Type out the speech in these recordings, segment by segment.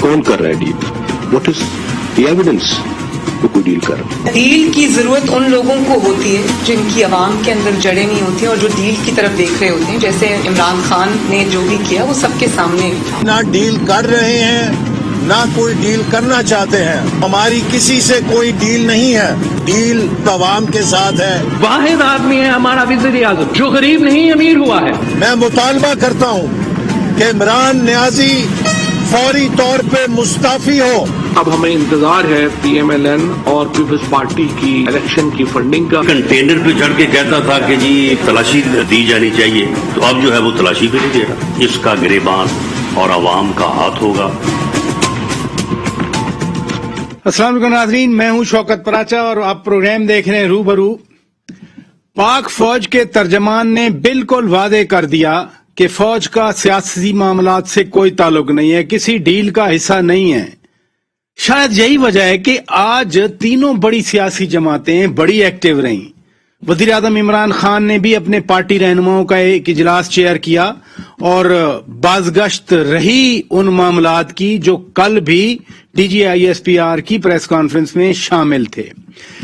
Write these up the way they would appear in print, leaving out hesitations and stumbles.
کون کر رہا ہے deal? What is the evidence وہ کوئی ڈیل کر رہا ہے؟ ڈیل کی ضرورت ان لوگوں کو ہوتی ہے جن کی عوام کے اندر جڑیں نہیں ہوتی اور جو ڈیل کی طرف دیکھ رہے ہوتے ہیں. جیسے عمران خان نے جو بھی کیا وہ سب کے سامنے. نہ ڈیل کر رہے ہیں نہ کوئی ڈیل کرنا چاہتے ہیں. ہماری کسی سے کوئی ڈیل نہیں ہے. ڈیل عوام کے ساتھ ہے. واحد آدمی ہے ہمارا وزیر اعظم جو غریب نہیں امیر ہوا ہے. میں مطالبہ کرتا ہوں کہ عمران نیازی فوری طور پہ مستعفی ہو. اب ہمیں انتظار ہے پی ایم ایل این اور پیپلز پارٹی کی الیکشن کی فنڈنگ کا. کنٹینر پہ چڑھ کے کہتا تھا کہ جی تلاشی دی جانی چاہیے، تو اب جو ہے وہ تلاشی بھی نہیں دے رہا. اس کا گریبان اور عوام کا ہاتھ ہوگا. السلام علیکم ناظرین، میں ہوں شوکت پراچا اور آپ پروگرام دیکھ رہے ہیں روبرو. پاک فوج کے ترجمان نے بالکل واضح کر دیا کہ فوج کا سیاسی معاملات سے کوئی تعلق نہیں ہے، کسی ڈیل کا حصہ نہیں ہے. شاید یہی وجہ ہے کہ آج تینوں بڑی سیاسی جماعتیں بڑی ایکٹیو رہیں. وزیر اعظم عمران خان نے بھی اپنے پارٹی رہنماؤں کا ایک اجلاس چیئر کیا اور بازگشت رہی ان معاملات کی جو کل بھی D G I S P R کی پریس کانفرنس میں شامل تھے.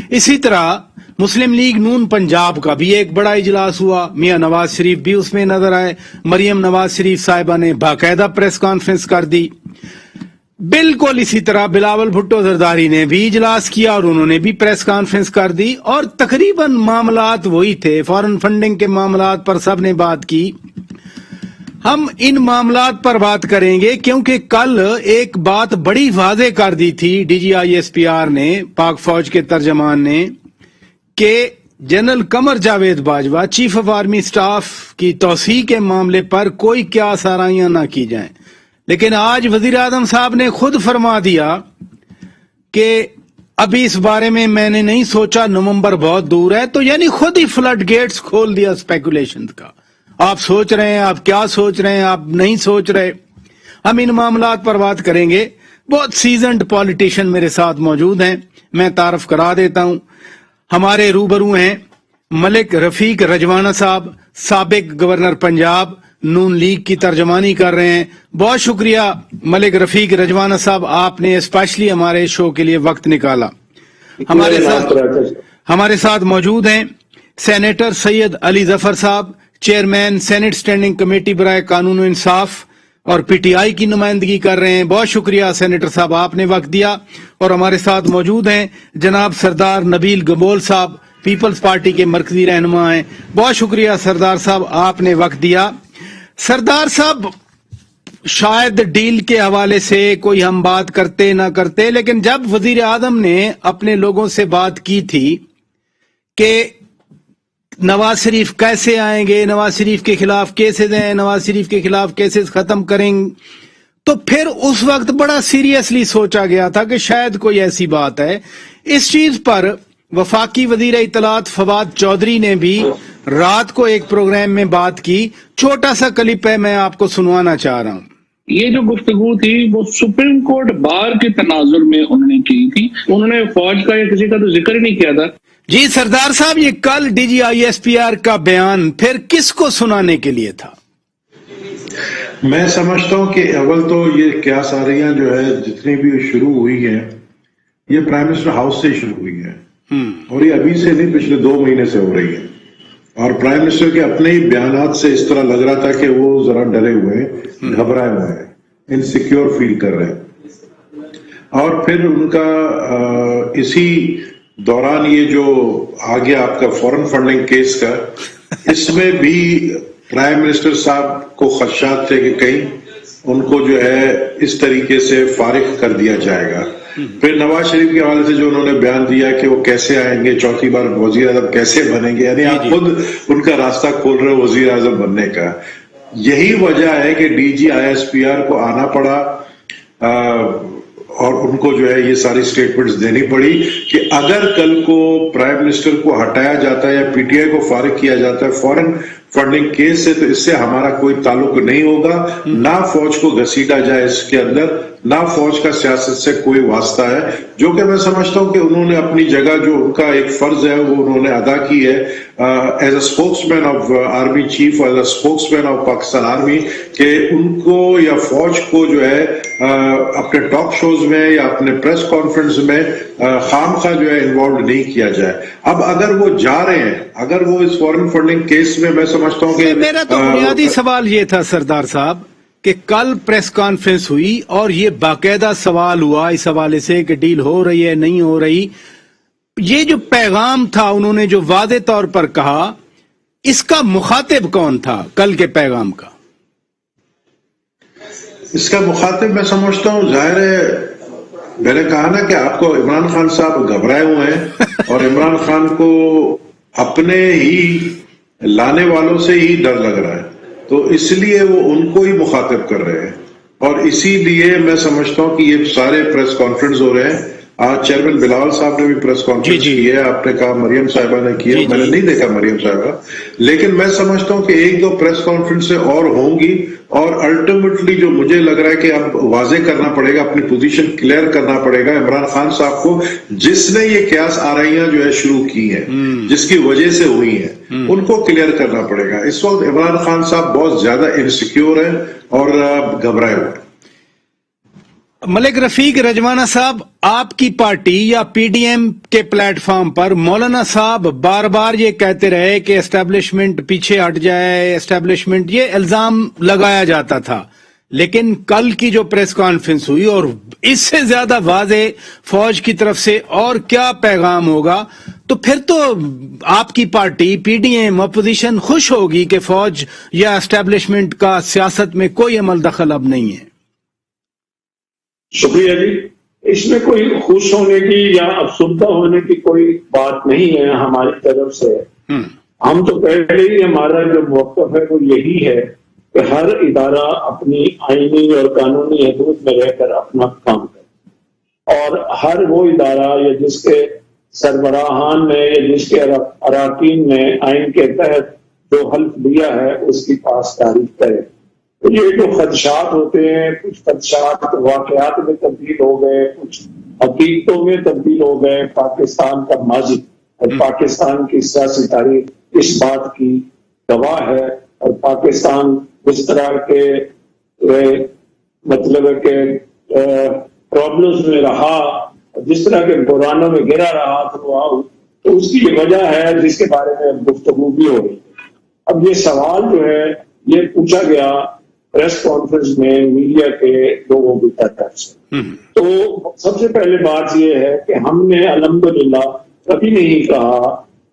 اسی طرح مسلم لیگ نون پنجاب کا بھی ایک بڑا اجلاس ہوا. میاں نواز شریف بھی اس میں نظر آئے. مریم نواز شریف صاحبہ نے باقاعدہ پریس کانفرنس کر دی. بالکل اسی طرح بلاول بھٹو زرداری نے بھی اجلاس کیا اور انہوں نے بھی پریس کانفرنس کر دی اور تقریباً معاملات وہی تھے. فارن فنڈنگ کے معاملات پر سب نے بات کی. ہم ان معاملات پر بات کریں گے کیونکہ کل ایک بات بڑی واضح کر دی تھی D G I S P R نے، پاک فوج کے ترجمان نے، کہ general Qamar Javed Bajwa chief of army staff کی توسیع کے معاملے پر کوئی کیا سرائیاں نہ کی جائیں. لیکن آج وزیر اعظم صاحب نے خود فرما دیا کہ ابھی اس بارے میں نے نہیں سوچا، نومبر بہت دور ہے. تو یعنی خود ہی فلڈ گیٹس کھول دیا اسپیکولیشن کا. آپ سوچ رہے ہیں، آپ کیا سوچ رہے ہیں، آپ نہیں سوچ رہے. ہم ان معاملات پر بات کریں گے. بہت سیزنڈ پولیٹیشین میرے ساتھ موجود ہیں، میں تعارف کرا دیتا ہوں. ہمارے روبرو ہیں ملک رفیق رجوانہ صاحب، سابق گورنر پنجاب، نون لیگ کی ترجمانی کر رہے ہیں. بہت شکریہ ملک رفیق رجوانہ صاحب، آپ نے اسپیشلی ہمارے شو کے لیے وقت نکالا. ہمارے ساتھ موجود ہیں سینیٹر سید علی ظفر صاحب، چیئرمین سینٹ اسٹینڈنگ کمیٹی برائے قانون و انصاف اور پی ٹی آئی کی نمائندگی کر رہے ہیں. بہت شکریہ سینیٹر صاحب، آپ نے وقت دیا. اور ہمارے ساتھ موجود ہیں جناب سردار نبیل گبول صاحب، پیپلز پارٹی کے مرکزی رہنما ہیں. بہت شکریہ سردار صاحب، آپ نے وقت دیا. سردار صاحب، شاید ڈیل کے حوالے سے کوئی ہم بات کرتے نہ کرتے، لیکن جب وزیر اعظم نے اپنے لوگوں سے بات کی تھی کہ نواز شریف کیسے آئیں گے، نواز شریف کے خلاف کیسز ہیں، نواز شریف کے خلاف کیسز ختم کریں، تو پھر اس وقت بڑا سیریسلی سوچا گیا تھا کہ شاید کوئی ایسی بات ہے. اس چیز پر وفاقی وزیر اطلاعات فواد چودھری نے بھی رات کو ایک پروگرام میں بات کی. چھوٹا سا کلپ ہے، میں آپ کو سنوانا چاہ رہا ہوں. یہ جو گفتگو تھی وہ سپریم کورٹ بار کے تناظر میں انہوں نے کی تھی. انہوں نے فوج کا یا کسی کا تو ذکر ہی نہیں کیا تھا. جی سردار صاحب، یہ کل D G I S P R کا بیان پھر کس کو سنانے کے لیے تھا؟ میں سمجھتا ہوں کہ اول تو یہ قیاساریاں جو ہے جتنی بھی شروع ہوئی ہیں یہ پرائم منسٹر ہاؤس سے شروع ہوئی ہیں اور یہ ابھی سے نہیں، پچھلے 2 مہینے سے ہو رہی ہے. اور پرائم منسٹر کے اپنے ہی بیانات سے اس طرح لگ رہا تھا کہ وہ ذرا ڈرے ہوئے ہیں، گھبرائے ہوئے ہیں، انسیکیور فیل کر رہے ہیں. اور پھر ان کا اسی دوران یہ جو آ گیا آپ کا فورن فنڈنگ کیس کا، اس میں بھی پرائم منسٹر صاحب کو خدشات تھے کہ کہیں ان کو جو ہے اس طریقے سے فارغ کر دیا جائے گا. پھر نواز شریف کے حوالے سے جو انہوں نے بیان دیا کہ وہ کیسے آئیں گے، چوتھی بار وزیر اعظم کیسے بنیں گے، یعنی آپ خود ان کا راستہ کھول رہے ہو وزیر اعظم بننے کا. یہی وجہ ہے کہ D G I S P R کو آنا پڑا اور ان کو جو ہے یہ ساری سٹیٹمنٹس دینی پڑی کہ اگر کل کو پرائم منسٹر کو ہٹایا جاتا ہے یا پی ٹی آئی کو فارغ کیا جاتا ہے فورن فنڈنگ کیس سے، تو اس سے ہمارا کوئی تعلق نہیں ہوگا، نہ فوج کو گھسیٹا جائے اس کے اندر، ना फौज का सियासत से कोई वास्ता है, जो कि मैं समझता हूं कि उन्होंने अपनी जगह जो उनका एक फर्ज है वो उन्होंने अदा की है as a spokesman of army chief, as a spokesman of Pakistan army, कि उनको या फौज को जो है अपने टॉक शोज में या अपने प्रेस कॉन्फ्रेंस में खामखा जो है इन्वॉल्व नहीं किया जाए। अब अगर वो जा रहे हैं, अगर वो इस फॉरेन फंडिंग केस में, मैं समझता हूं कि मेरा तो बुनियादी सवाल ये था सरदार साहब कि कल प्रेस कॉन्फ्रेंस हुई और ये बाकायदा सवाल हुआ इस हवाले से कि डील हो रही है नहीं हो रही, ये जो पैगाम था उन्होंने जो वादे तौर पर कहा, इसका मुखातिब कौन था कल के पैगाम का? इसका मुखातिब मैं समझता हूं, जाहिर है, मैंने कहा ना कि आपको इमरान खान साहब घबराए हुए हैं और इमरान खान को अपने ही लाने वालों से ही डर लग रहा है, तो इसलिए वो उनको ही मुखातिब कर रहे हैं। और इसीलिए मैं समझता हूं कि ये सारे प्रेस कॉन्फ्रेंस हो रहे हैं। आज चेयरमैन बिलावल साहब ने भी प्रेस कॉन्फ्रेंस की है, आपने कहा मरियम साहिबा ने किया, मैंने नहीं देखा मरियम साहिबा, लेकिन मैं समझता हूं कि एक दो प्रेस कॉन्फ्रेंसें और होंगी और अल्टीमेटली जो मुझे लग रहा है कि अब वाजे करना पड़ेगा, अपनी पोजीशन क्लियर करना पड़ेगा इमरान खान साहब को, जिसने ये क्यास आरइयां जो है शुरू की है, जिसकी वजह से हुई है, उनको क्लियर करना पड़ेगा। इस वक्त इमरान खान साहब बहुत ज्यादा इनसिक्योर है और घबराए हुए। मलिक रफीक रजवाना साहब, आपकी पार्टी या पीडीएम के प्लेटफॉर्म पर मौलाना साहब बार बार ये कहते रहे कि एस्टेब्लिशमेंट पीछे हट जाए, एस्टेब्लिशमेंट, ये इल्जाम लगाया जाता था, लेकिन कल की जो प्रेस कॉन्फ्रेंस हुई और इससे ज्यादा वाजे फौज की तरफ से और क्या पैगाम होगा, तो फिर तो आपकी पार्टी पीडीएम अपोजिशन खुश होगी कि फौज या एस्टेब्लिशमेंट का सियासत में कोई अमल दखल अब नहीं है। शुक्रिया जी, इसमें कोई खुश होने की या अफसुर्दा होने की कोई बात नहीं है हमारी तरफ से। हम तो पहले ही, हमारा जो मौक़िफ़ है वो यही है कि हर इदारा अपनी आईनी और कानूनी हदूद में रहकर अपना काम करे, और हर वो इदारा या जिसके सरबराहान ने या जिसके अराकीन ने आइन के तहत जो हल्फ दिया है उसकी पासदारी करे। तो ये जो खदशात होते हैं, कुछ खदशात वाकयात में तब्दील हो गए, कुछ हकीकतों में तब्दील हो गए। पाकिस्तान का माजी और पाकिस्तान की सियासी तारीख इस बात की गवाह है, और पाकिस्तान जिस तरह के मतलब है कि प्रॉब्लम्स में रहा, जिस तरह के बुरानों में गिरा रहा थ्रू, तो उसकी ये वजह है जिसके बारे में अब गुफ्तगू भी हो रही है। अब ये सवाल जो है ये पूछा गया प्रेस कॉन्फ्रेंस में मीडिया के लोगों की तरफ से, तो सबसे पहले बात यह है कि हमने अल्हम्दुलिल्लाह कभी नहीं कहा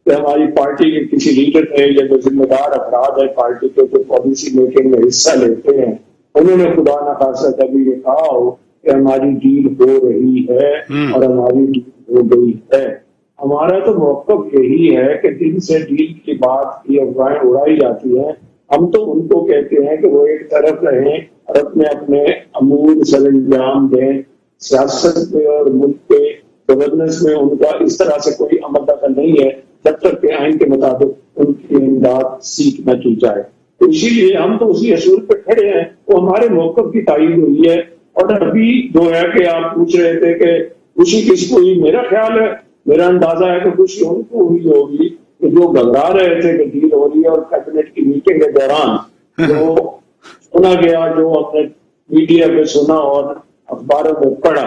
कि हमारी पार्टी के किसी लीडर ने या जो जिम्मेदार अफराद है पार्टी के जो पॉलिसी मेकिंग में हिस्सा लेते हैं, उन्होंने खुदा न खासा कभी ये कहा हो कि हमारी डील हो रही है और हमारी डील हो गई है। हमारा तो मौक़िफ़ यही है कि दिन से डील की बात की अफवाहें उड़ाई जाती हैं, हम तो उनको कहते हैं कि वो एक तरफ रहें और अपने अपने अमूल सरंजाम दें। सियासत में और मुल्क के गवर्नेंस में उनका इस तरह से कोई अमल दखल नहीं है जब तक के आइन के मुताबिक उनकी इमदाद सीख न की जाए। तो इसीलिए हम तो उसी असूल पे खड़े हैं, वो हमारे मौक़िफ़ की तायीद हुई है। और अभी जो है कि आप पूछ रहे थे कि खुशी किसको हुई, मेरा ख्याल है, मेरा अंदाजा है कि खुशी उनको हुई होगी कि जो घबरा रहे थे कि डील हो रही है, और कैबिनेट की मीटिंग के दौरान जो सुना गया, जो हमने मीडिया पे सुना और अखबारों में पढ़ा,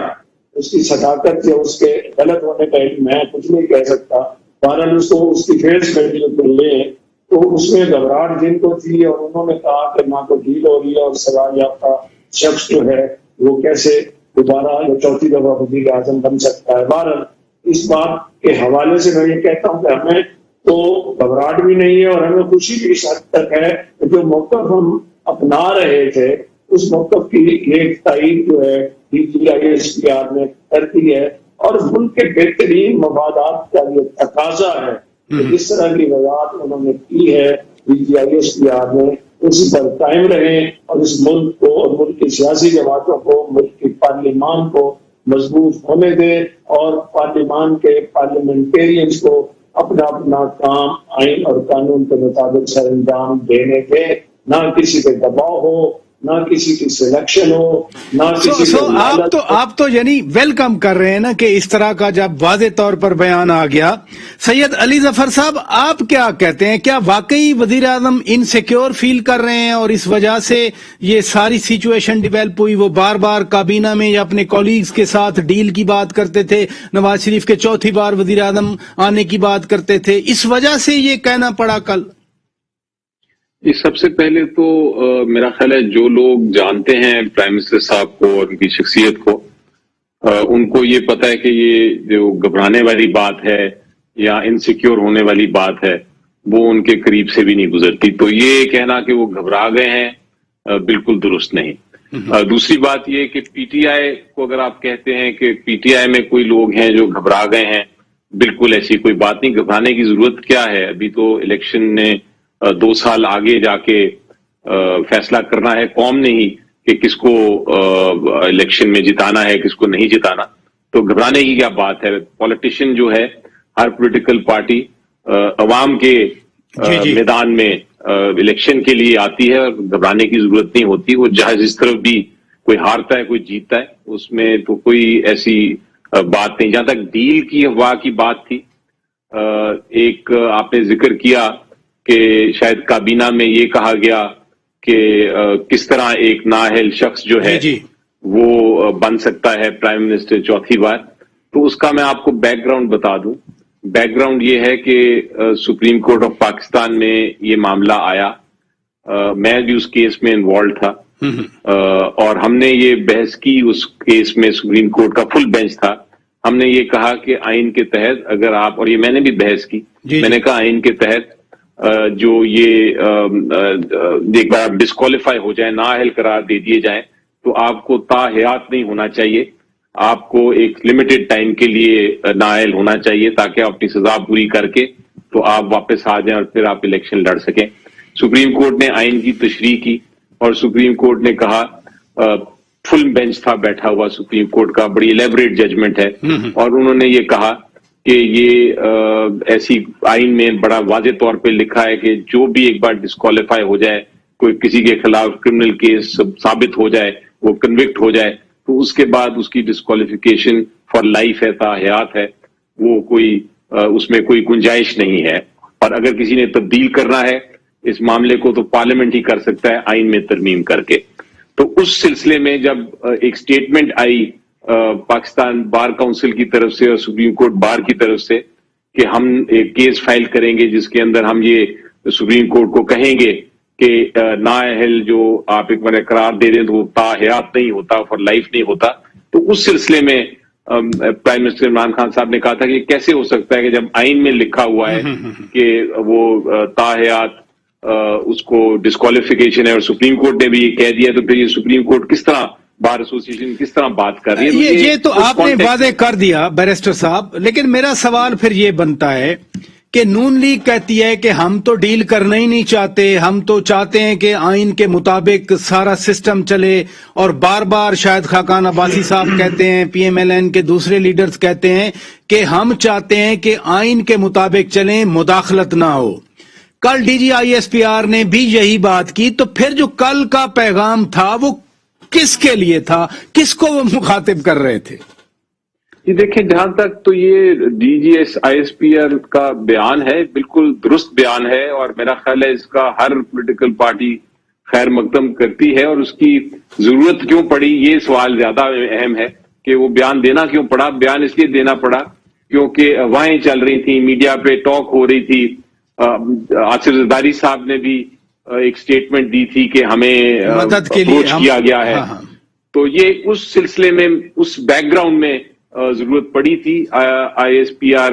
उसकी सदाकत या उसके गलत होने का मैं कुछ नहीं कह सकता। बहरहाल उसको उसकी फेस वैल्यू पर ले, तो उसमें घबराहट जिनको थी और उन्होंने कहा कि ना तो डील हो रही है और सवाल याफ्ता शख्स जो है वो कैसे दोबारा या चौथी दफा वज़ीर आज़म बन सकता है। बहरहाल इस बात के हवाले से मैं ये कहता हूँ कि हमें तो घबराहट भी नहीं है और हमें खुशी भी इस हद तक है कि जो मौक़िफ़ हम अपना रहे थे उस मौक़िफ़ की एक तायीद जो है DGISPR ने कर दी है, और मुल्क के बेहतरीन मफादात का ये तकाजा है कि जिस तरह की वजाहत उन्होंने की है DGISPR ने, उसी पर कायम रहें और इस मुल्क को और मुल्क की सियासी जमातों को, मुल्क की पार्लिमान को मजबूत होने दें और पार्लिमान के पार्लियामेंटेरियंस को अपना अपना काम आइन और कानून के मुताबिक सरंजाम देने के, ना किसी पे दबाव हो, نہ کسی کی سلیکشن ہو، نہ کسی سو کو لالچ ہو۔ آپ تو یعنی ویلکم کر رہے ہیں نا کہ اس طرح کا جب واضح طور پر بیان آ گیا۔ سید علی ظفر صاحب، آپ کیا کہتے ہیں؟ کیا واقعی وزیر اعظم انسیکیور فیل کر رہے ہیں اور اس وجہ سے یہ ساری سچویشن ڈیولپ ہوئی؟ وہ بار بار کابینہ میں یا اپنے کولیگز کے ساتھ ڈیل کی بات کرتے تھے، نواز شریف کے چوتھی بار وزیر اعظم آنے کی بات کرتے تھے، اس وجہ سے یہ کہنا پڑا کل؟ سب سے پہلے تو میرا خیال ہے جو لوگ جانتے ہیں پرائم منسٹر صاحب کو اور ان کی شخصیت کو، ان کو یہ پتہ ہے کہ یہ جو گھبرانے والی بات ہے یا انسیکیور ہونے والی بات ہے وہ ان کے قریب سے بھی نہیں گزرتی۔ تو یہ کہنا کہ وہ گھبرا گئے ہیں بالکل درست نہیں۔ دوسری بات یہ کہ پی ٹی آئی کو اگر آپ کہتے ہیں کہ پی ٹی آئی میں کوئی لوگ ہیں جو گھبرا گئے ہیں، بالکل ایسی کوئی بات نہیں۔ گھبرانے کی ضرورت کیا ہے؟ ابھی تو الیکشن نے 2 سال آگے جا کے فیصلہ کرنا ہے قوم نے ہی کہ کس کو الیکشن میں جتانا ہے، کس کو نہیں جتانا۔ تو گھبرانے کی کیا بات ہے؟ پولیٹیشین جو ہے، ہر پولیٹیکل پارٹی عوام کے میدان میں الیکشن کے لیے آتی ہے اور گھبرانے کی ضرورت نہیں ہوتی۔ وہ جہاں جس طرف بھی کوئی ہارتا ہے کوئی جیتتا ہے، اس میں تو کوئی ایسی بات نہیں۔ جہاں تک ڈیل کی افواہ کی بات تھی، ایک آپ نے ذکر کیا کہ شاید کابینہ میں یہ کہا گیا کہ کس طرح ایک نااہل شخص جو ہے وہ بن سکتا ہے پرائم منسٹر چوتھی بار۔ تو اس کا میں آپ کو بیک گراؤنڈ بتا دوں۔ بیک گراؤنڈ یہ ہے کہ سپریم کورٹ آف پاکستان میں یہ معاملہ آیا، میں بھی اس کیس میں انوالو تھا، اور ہم نے یہ بحث کی اس کیس میں۔ سپریم کورٹ کا فل بینچ تھا۔ ہم نے یہ کہا کہ آئین کے تحت اگر آپ، اور یہ میں نے بھی بحث کی، میں نے کہا آئین کے تحت جو یہ ایک بار آپ ڈسکوالیفائی ہو جائیں، نااہل قرار دے دیے جائیں، تو آپ کو تا حیات نہیں ہونا چاہیے، آپ کو ایک لمیٹڈ ٹائم کے لیے نااہل ہونا چاہیے تاکہ آپ اپنی سزا پوری کر کے تو آپ واپس آ جائیں اور پھر آپ الیکشن لڑ سکیں۔ سپریم کورٹ نے آئین کی تشریح کی اور سپریم کورٹ نے کہا، فل بینچ تھا بیٹھا ہوا سپریم کورٹ کا، بڑی الیبریٹ ججمنٹ ہے، اور انہوں نے یہ کہا کہ یہ ایسی آئین میں بڑا واضح طور پہ لکھا ہے کہ جو بھی ایک بار ڈسکوالیفائی ہو جائے، کوئی کسی کے خلاف کرمنل کیس ثابت ہو جائے، وہ کنوکٹ ہو جائے، تو اس کے بعد اس کی ڈسکوالیفیکیشن فار لائف ہے، تا حیات ہے، وہ کوئی اس میں کوئی گنجائش نہیں ہے۔ اور اگر کسی نے تبدیل کرنا ہے اس معاملے کو تو پارلیمنٹ ہی کر سکتا ہے آئین میں ترمیم کر کے۔ تو اس سلسلے میں جب ایک سٹیٹمنٹ آئی پاکستان بار کونسل کی طرف سے اور سپریم کورٹ بار کی طرف سے کہ ہم ایک کیس فائل کریں گے جس کے اندر ہم یہ سپریم کورٹ کو کہیں گے کہ نااہل جو آپ ایک بار قرار دے دیں تو وہ تا حیات نہیں ہوتا، فار لائف نہیں ہوتا، تو اس سلسلے میں پرائم منسٹر عمران خان صاحب نے کہا تھا کہ کیسے ہو سکتا ہے کہ جب آئین میں لکھا ہوا ہے کہ وہ تا حیات اس کو ڈسکوالیفیکیشن ہے اور سپریم کورٹ نے بھی یہ کہہ دیا، تو پھر یہ سپریم کورٹ کس طرح، بار ایسوسی کس طرح بات کر رہی ہے؟ یہ تو آپ نے واضح کر دیا بیرسٹر صاحب، لیکن میرا سوال پھر یہ بنتا ہے کہ نون لیگ کہتی ہے کہ ہم تو ڈیل کرنا ہی نہیں چاہتے، ہم تو چاہتے ہیں کہ آئین کے مطابق سارا سسٹم چلے، اور بار بار شاید خاقان عباسی صاحب کہتے ہیں، پی ایم ایل این کے دوسرے لیڈرز کہتے ہیں کہ ہم چاہتے ہیں کہ آئین کے مطابق چلیں، مداخلت نہ ہو۔ کل D G I S P R نے بھی یہی بات کی، تو پھر جو کل کا پیغام تھا وہ کس کے لیے تھا؟ کس کو وہ مخاطب کر رہے تھے؟ یہ دیکھیں، جہاں تک تو یہ D G I S P R کا بیان ہے، بالکل درست بیان ہے، اور میرا خیال ہے اس کا ہر پولیٹیکل پارٹی خیر مقدم کرتی ہے، اور اس کی ضرورت کیوں پڑی یہ سوال زیادہ اہم ہے کہ وہ بیان دینا کیوں پڑا۔ بیان اس لیے دینا پڑا کیونکہ افواہیں چل رہی تھیں، میڈیا پہ ٹاک ہو رہی تھی، آصف زرداری صاحب نے بھی ایک سٹیٹمنٹ دی تھی کہ ہمیں مدد کے لیے اپروچ کیا گیا ہے۔ تو یہ اس سلسلے میں، اس بیک گراؤنڈ میں ضرورت پڑی تھی آئی ایس پی آر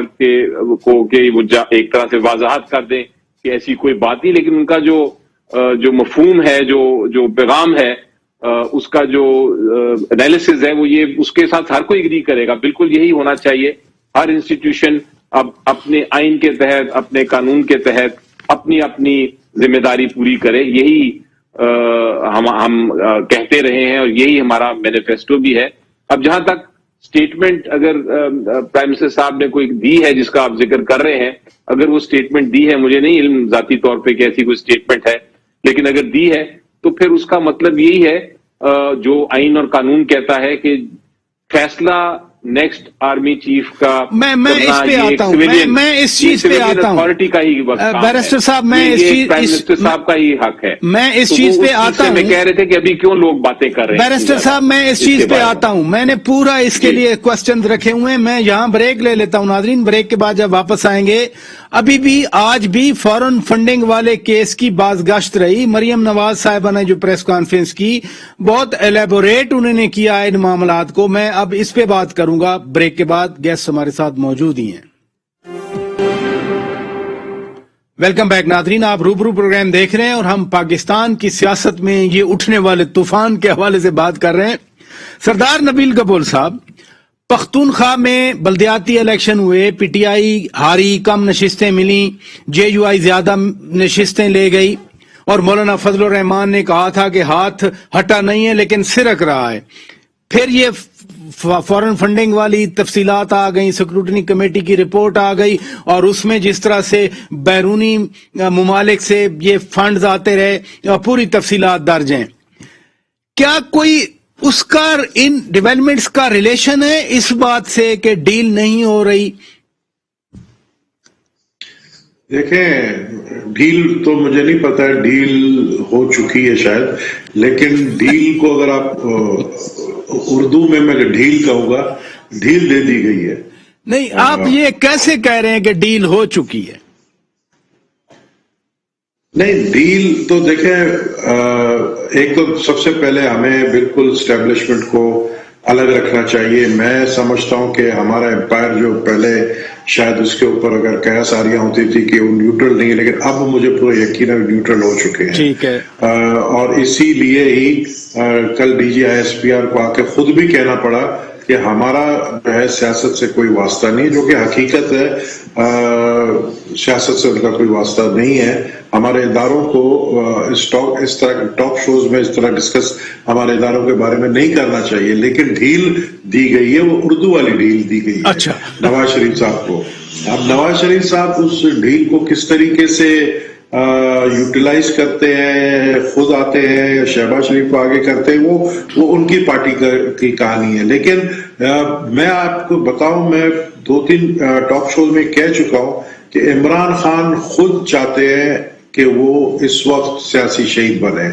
کو کہ وہ ایک طرح سے وضاحت کر دیں کہ ایسی کوئی بات نہیں، لیکن ان کا جو مفہوم ہے، جو پیغام ہے، اس کا جو انالیسز ہے، وہ یہ اس کے ساتھ ہر کوئی اگری کرے گا، بالکل یہی ہونا چاہیے۔ ہر انسٹیٹیوشن اب اپنے آئین کے تحت، اپنے قانون کے تحت اپنی ذمہ داری پوری کرے، یہی ہم کہتے رہے ہیں اور یہی ہمارا مینیفیسٹو بھی ہے۔ اب جہاں تک سٹیٹمنٹ اگر پرائم منسٹر صاحب نے کوئی دی ہے جس کا آپ ذکر کر رہے ہیں، اگر وہ سٹیٹمنٹ دی ہے، مجھے نہیں علم ذاتی طور پہ کہ ایسی کوئی سٹیٹمنٹ ہے، لیکن اگر دی ہے तो फिर उसका मतलब यही है जो आइन और कानून कहता है कि फैसला नेक्स्ट आर्मी चीफ का मैं इस पे आता हूं, मैं इस चीज पे आता हूं, अथॉरिटी का ही वक्त बैरिस्टर साहब, मैं इस चीज प्राइम मिनिस्टर साहब का ही हक है। मैं इस चीज पे आता हूं, मैं कह रहे थे कि अभी क्यों लोग बातें कर रहे हैं। बैरिस्टर साहब, मैं इस चीज पे आता हूं, मैंने पूरा इसके लिए क्वेश्चन रखे हुए हैं। मैं यहां ब्रेक ले लेता हूं नाज़रीन, ब्रेक के बाद जब वापस आएंगे, अभी भी आज भी फॉरेन फंडिंग वाले केस की बाज़गश्त रही। मरियम नवाज साहिबा ने जो प्रेस कॉन्फ्रेंस की, बहुत एलेबोरेट उन्होंने किया इन मामलात को। मैं अब इस पे बात करूंगा ब्रेक के बाद। गेस्ट हमारे साथ मौजूद ही हैं। वेलकम बैक नाज़रीन, आप रूबरू प्रोग्राम देख रहे हैं और हम पाकिस्तान की सियासत में ये उठने वाले तूफान के हवाले से बात कर रहे हैं। सरदार नबील कपूर साहब, पख्तूनख्वा में बल्दियाती इलेक्शन हुए, पीटीआई हारी, कम नशिस्तें मिली, जेयूआई ज्यादा नशिस्तें ले गई और मौलाना फजलुर रहमान ने कहा था कि हाथ हटा नहीं है लेकिन सिरक रहा है। फिर ये फॉरेन फंडिंग वाली तफसीलात आ गई, स्क्रूटनी कमेटी की रिपोर्ट आ गई और उसमें जिस तरह से बैरूनी मुमालिक से ये फंड्स आते रहे, पूरी तफसीलात दर्ज हैं। क्या कोई उसका इन डेवलपमेंट्स का रिलेशन है इस बात से कि डील नहीं हो रही? देखें, डील तो मुझे नहीं पता है, डील हो चुकी है शायद, लेकिन डील को अगर आप उर्दू में मैं ढील कहूंगा, ढील दे दी गई है। नहीं, आप ये कैसे कह रहे हैं कि डील हो चुकी है? नहीं, डील तो देखें, एक तो सबसे पहले हमें बिल्कुल स्टैब्लिशमेंट को अलग रखना चाहिए। मैं समझता हूं कि हमारा एम्पायर जो पहले शायद उसके ऊपर अगर कयास आरियां होती थी कि वो न्यूट्रल नहीं है, लेकिन अब मुझे पूरा यकीन है न्यूट्रल हो चुके हैं। ठीक है। और इसीलिए ही कल DGISPR को आके खुद भी कहना पड़ा कि हमारा जो है सियासत से कोई वास्ता नहीं, जो कि हकीकत है। सियासत से उनका कोई वास्ता नहीं है। हमारे इदारों को इस तरह टॉक शोज में इस तरह डिस्कस हमारे इदारों के बारे में नहीं करना चाहिए, लेकिन ढील दी गई है, वो उर्दू वाली ढील दी गई है। अच्छा। नवाज शरीफ साहब को। अब नवाज शरीफ साहब उस ढील को किस तरीके से यूटिलाइज करते हैं, खुद आते हैं या शहबाज शरीफ को आगे करते हैं, वो उनकी पार्टी की कहानी है। लेकिन मैं आपको बताऊं, मैं 2-3 टॉक शोज में कह चुका हूं कि इमरान खान खुद चाहते हैं कि वो इस वक्त सियासी शहीद बने,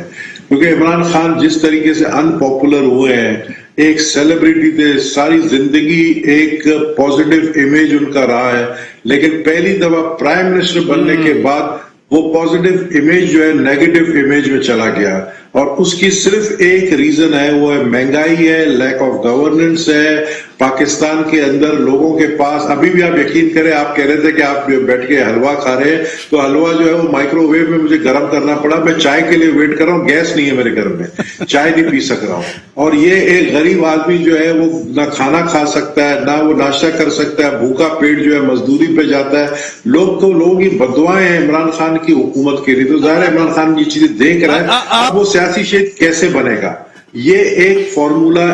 क्योंकि इमरान खान जिस तरीके से अनपॉपुलर हुए हैं, एक सेलिब्रिटी थे, सारी जिंदगी एक पॉजिटिव इमेज उनका रहा है, लेकिन पहली दफा प्राइम मिनिस्टर बनने के बाद वो पॉजिटिव इमेज जो है नेगेटिव इमेज में चला गया। और उसकी सिर्फ एक रीजन है, वो है महंगाई है, लैक ऑफ गवर्नेंस है। पाकिस्तान के अंदर लोगों के पास अभी भी, आप यकीन करें, आप कह रहे थे कि आप बैठ के हलवा खा रहे हैं, तो हलवा जो है वो माइक्रोवेव में मुझे गर्म करना पड़ा। मैं चाय के लिए वेट कर रहा हूँ, गैस नहीं है मेरे घर में, चाय नहीं पी सक रहा हूँ। और ये एक गरीब आदमी जो है वो ना खाना खा सकता है, ना वो नाश्ता कर सकता है, भूखा पेट जो है मजदूरी पे जाता है। लोगों की बदुआएं हैं इमरान खान की हुकूमत के लिए, तो जाहिर है इमरान खान ये चीजें देख रहा है। अब वो सियासी शेख कैसे बनेगा, ये एक फॉर्मूला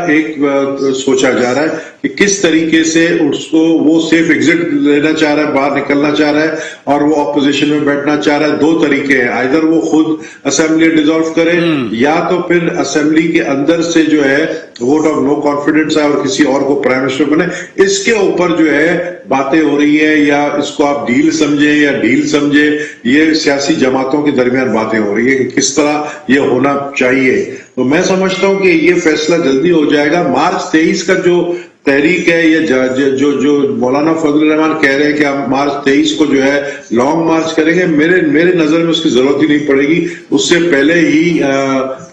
सोचा जा रहा है कि किस तरीके से उसको वो सेफ एग्जिट लेना चाह रहा है, बाहर निकलना चाह रहा है, और वो ऑपोजिशन में बैठना चाह रहा है। 2 तरीके हैं, आइदर वो खुद असेंबली डिसॉल्व करे या तो फिर असेंबली के अंदर से जो है वोट ऑफ नो कॉन्फिडेंस है और किसी और को प्राइम मिनिस्टर बने। इसके ऊपर जो है बातें हो रही है, या इसको आप डील समझे या ढील समझे, ये सियासी जमातों के दरमियान बातें हो रही है कि किस तरह ये होना चाहिए। तो मैं समझता हूं कि ये फैसला जल्दी हो जाएगा। मार्च 23 का जो तहरीक है, ये जो मौलाना फजल रहमान कह रहे हैं कि हम मार्च 23 को जो है लॉन्ग मार्च करेंगे, मेरे नजर में उसकी जरूरत ही नहीं पड़ेगी। उससे पहले ही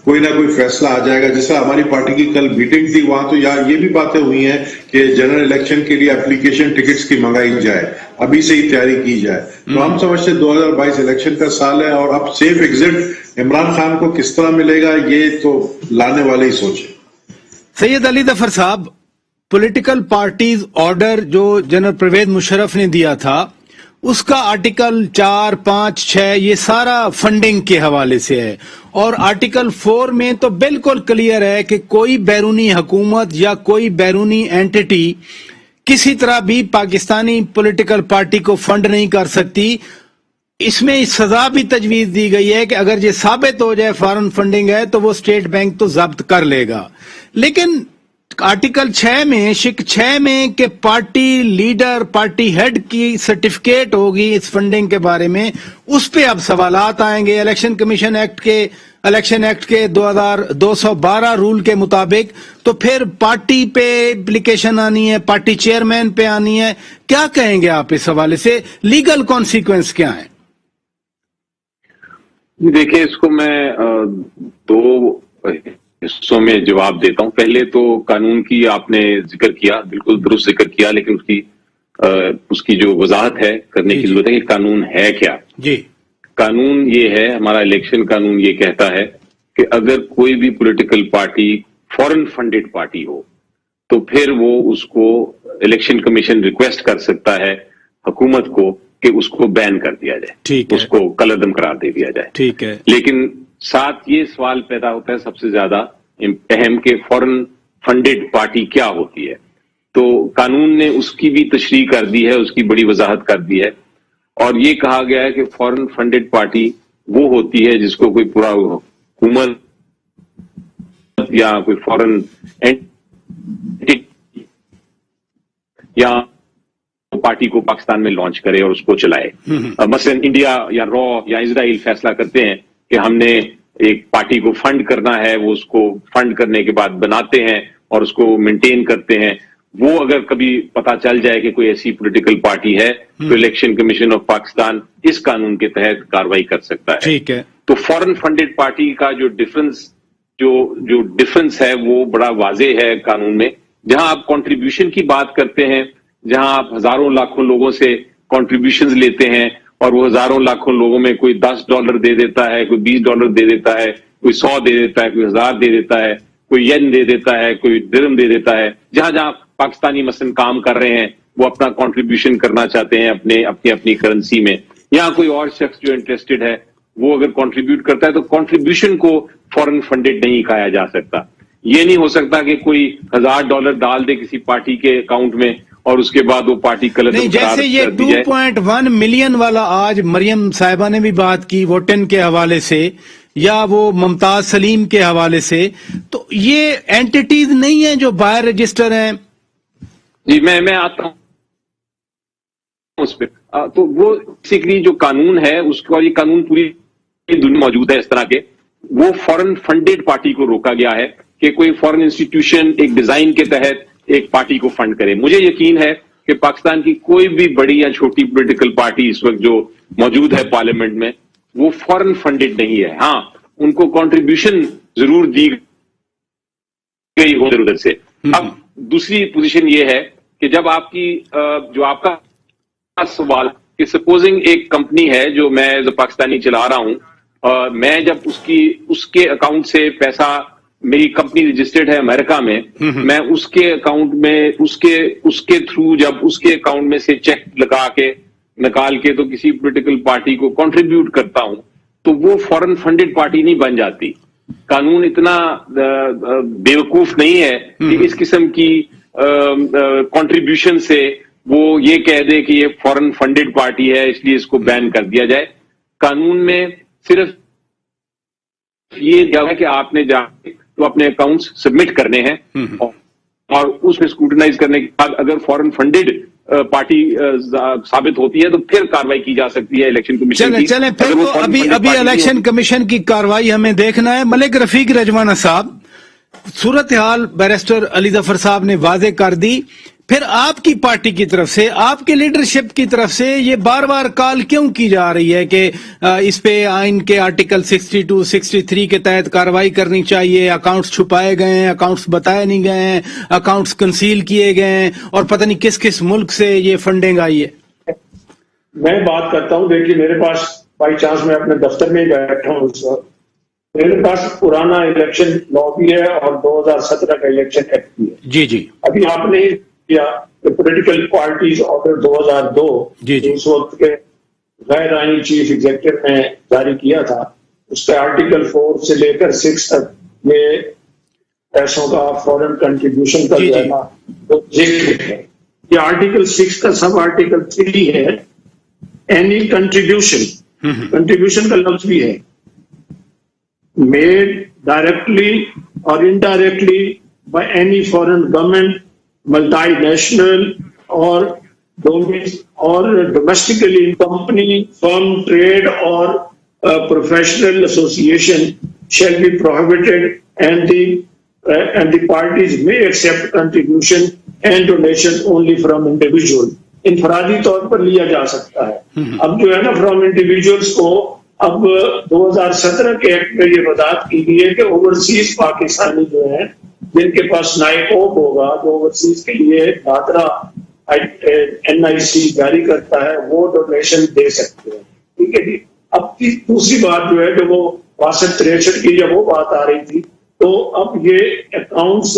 कोई ना कोई फैसला आ जाएगा। जैसा हमारी पार्टी की कल मीटिंग थी, वहां तो यार ये भी बातें हुई हैं कि जनरल इलेक्शन के लिए एप्लीकेशन टिकट्स की मंगाई जाए, अभी से ही तैयारी की जाए। तो हम समझते 2022 इलेक्शन का साल है, और अब सेफ एग्जिट इमरान खान को किस तरह मिलेगा, ये तो लाने वाले ही सोचे। सैयद अली जफर साहब, पॉलिटिकल पार्टीज ऑर्डर जो जनरल परवेज मुशर्रफ ने दिया था, उसका आर्टिकल 4, 5, 6 ये सारा फंडिंग के हवाले से है, और आर्टिकल 4 में तो बिल्कुल क्लियर है कि कोई बैरूनी हुकूमत या कोई बैरूनी एंटिटी किसी तरह भी पाकिस्तानी पॉलिटिकल पार्टी को फंड नहीं कर सकती। اس میں سزا بھی تجویز دی گئی ہے کہ اگر یہ ثابت ہو جائے فارن فنڈنگ ہے تو وہ اسٹیٹ بینک تو ضبط کر لے گا. لیکن آرٹیکل 6 میں شک 6 میں کہ پارٹی لیڈر پارٹی ہیڈ کی سرٹیفکیٹ ہوگی اس فنڈنگ کے بارے میں، اس پہ اب سوالات آئیں گے. الیکشن کمیشن ایکٹ کے 2212 رول کے مطابق تو پھر پارٹی پہ اپلیکیشن آنی ہے، پارٹی چیئرمین پہ آنی ہے. کیا کہیں گے آپ اس حوالے سے؟ لیگل کانسیکوینس کیا ہیں؟ دیکھیں، اس کو میں دو حصوں میں جواب دیتا ہوں. پہلے تو قانون کی آپ نے ذکر کیا، بالکل درست ذکر کیا، لیکن اس کی جو وضاحت ہے کرنے کی ضرورت ہے کہ قانون ہے کیا. جی، قانون یہ ہے، ہمارا الیکشن قانون یہ کہتا ہے کہ اگر کوئی بھی پولیٹیکل پارٹی فورن فنڈڈ پارٹی ہو تو پھر وہ اس کو الیکشن کمیشن ریکویسٹ کر سکتا ہے حکومت کو کہ اس کو بین کر دیا جائے، اس کو کالعدم قرار دے دیا جائے. ٹھیک ہے. لیکن ساتھ یہ سوال پیدا ہوتا ہے سب سے زیادہ اہم کہ فورن فنڈڈ پارٹی کیا ہوتی ہے. تو قانون نے اس کی بھی تشریح کر دی ہے، اس کی بڑی وضاحت کر دی ہے، اور یہ کہا گیا ہے کہ فورن فنڈڈ پارٹی وہ ہوتی ہے جس کو کوئی پورا حکومت یا کوئی فورن یا پارٹی کو پاکستان میں لانچ کرے اور اس کو چلائے. مثلا انڈیا یا را یا اسرائیل فیصلہ کرتے ہیں کہ ہم نے ایک پارٹی کو فنڈ کرنا ہے، وہ اس کو فنڈ کرنے کے بعد بناتے ہیں اور اس کو مینٹین کرتے ہیں. وہ اگر کبھی پتا چل جائے کہ کوئی ایسی پولیٹیکل پارٹی ہے تو الیکشن کمیشن آف پاکستان اس قانون کے تحت کاروائی کر سکتا ہے. ٹھیک ہے. تو فورن فنڈڈ پارٹی کا جو ڈفرنس ہے وہ بڑا واضح ہے قانون میں. جہاں آپ کنٹریبیوشن کی بات کرتے ہیں، جہاں آپ ہزاروں لاکھوں لوگوں سے کنٹریبیوشنز لیتے ہیں اور وہ ہزاروں لاکھوں لوگوں میں کوئی $10 دے دیتا ہے، کوئی $20 دے دیتا ہے، کوئی 100 دے دیتا ہے، کوئی 1000 دے دیتا ہے، کوئی ین دے دیتا ہے، کوئی درہم دے دیتا ہے. جہاں پاکستانی مثلاً کام کر رہے ہیں وہ اپنا کنٹریبیوشن کرنا چاہتے ہیں اپنی کرنسی میں، یہاں کوئی اور شخص جو انٹرسٹڈ ہے وہ اگر کنٹریبیوٹ کرتا ہے تو کنٹریبیوشن کو فورن فنڈڈ نہیں کہا جا سکتا. یہ نہیں ہو سکتا کہ کوئی $1000 ڈال دے کسی پارٹی کے اکاؤنٹ میں اور اس کے بعد وہ پارٹی نہیں. جیسے یہ 2.1 ملین والا آج مریم صاحبہ نے بھی بات کی ووٹن کے حوالے سے یا وہ ممتاز سلیم کے حوالے سے، تو یہ اینٹیٹیز نہیں ہیں جو باہر رجسٹر ہیں. جی میں آتا ہوں اس پہ. تو وہ بیسیکلی جو قانون ہے اس کو، اور یہ قانون پوری دنیا موجود ہے اس طرح کے، وہ فورن فنڈڈ پارٹی کو روکا گیا ہے کہ کوئی فورن انسٹیٹیوشن ایک ڈیزائن کے تحت ایک پارٹی کو فنڈ کرے. مجھے یقین ہے کہ پاکستان کی کوئی بھی بڑی یا چھوٹی پولیٹیکل پارٹی اس وقت جو موجود ہے پارلیمنٹ میں وہ فورن فنڈڈ نہیں ہے. ہاں، ان کو کنٹریبیوشن ضرور دی گئی ہو ادھر سے. اب دوسری پوزیشن یہ ہے کہ جب آپ کی جو آپ کا سوال کہ سپوزنگ ایک کمپنی ہے جو میں ایز اے پاکستانی چلا رہا ہوں، میں جب اس کے اکاؤنٹ سے پیسہ، میری کمپنی رجسٹرڈ ہے امریکہ میں، میں اس کے اکاؤنٹ میں اس کے تھرو جب اس کے اکاؤنٹ میں سے چیک لگا کے نکال کے تو کسی پولیٹیکل پارٹی کو کنٹریبیوٹ کرتا ہوں تو وہ فورن فنڈڈ پارٹی نہیں بن جاتی. قانون اتنا بیوقوف نہیں ہے کہ اس قسم کی کنٹریبیوشن سے وہ یہ کہہ دے کہ یہ فورن فنڈڈ پارٹی ہے اس لیے اس کو بین کر دیا جائے. قانون میں صرف یہ کیا ہے کہ آپ نے جا کے تو اپنے اکاؤنٹس سبمٹ کرنے ہیں اور اس میں اسکروٹنائز کرنے کے بعد اگر فورن فنڈڈ پارٹی ثابت ہوتی ہے تو پھر کاروائی کی جا سکتی ہے الیکشن کمیشن کی. چلیں پھر تو ابھی الیکشن کمیشن کی کاروائی ہمیں دیکھنا ہے. ملک رفیق رجوانہ صاحب، صورتحال بیرسٹر علی ظفر صاحب نے واضح کر دی، پھر آپ کی پارٹی کی طرف سے، آپ کے لیڈرشپ کی طرف سے یہ بار بار کال کیوں کی جا رہی ہے کہ اس پہ آئین کے آرٹیکل 62 63 کے تحت کارروائی کرنی چاہیے؟ اکاؤنٹس چھپائے گئے ہیں، اکاؤنٹس بتائے نہیں گئے ہیں، اکاؤنٹس کنسیل کیے گئے ہیں، اور پتہ نہیں کس کس ملک سے یہ فنڈنگ آئی ہے. میں بات کرتا ہوں. دیکھیے میرے پاس بائی چانس میں اپنے دفتر میں ہی بیٹھا ہوں اس وقت، میرے پاس پرانا الیکشن لا بھی ہے اور 2017 کا الیکشن ایکٹ بھی ہے. جی ابھی آپ نے پولیٹیکل پارٹیز آرڈر 2002 اس وقت کے غیر آئینی چیف ایگزیکٹو نے جاری کیا تھا، اس پہ آرٹیکل 4 سے لے کر 6 تک یہ پیسوں کا فورن کنٹریبیوشن کا جو ہے نا ذکر ہے. یہ آرٹیکل 6 کا سب آرٹیکل 3 ہے، اینی کنٹریبیوشن कंट्रीब्यूशन का लफ्ज भी है, मेड डायरेक्टली और indirectly by any foreign government, multinational और डोमेस्टिकली कंपनी, फर्म, ट्रेड और professional association shall be prohibited, and the parties may accept contribution and donation only from individual. इनफरादी तौर पर लिया जा सकता है। अब जो है ना फ्रॉम इंडिविजुअल्स को अब 2017 के एक्ट में ये वजाहत की गई है कि ओवरसीज पाकिस्तानी जो है जिनके पास नाइकोप होगा, जो ओवरसीज के लिए दादरा NIC जारी करता है, वो डोनेशन दे सकते हैं। ठीक है जी। अब दूसरी बात जो है, जो वो 62-63 की जब वो बात आ रही थी, तो अब ये अकाउंट्स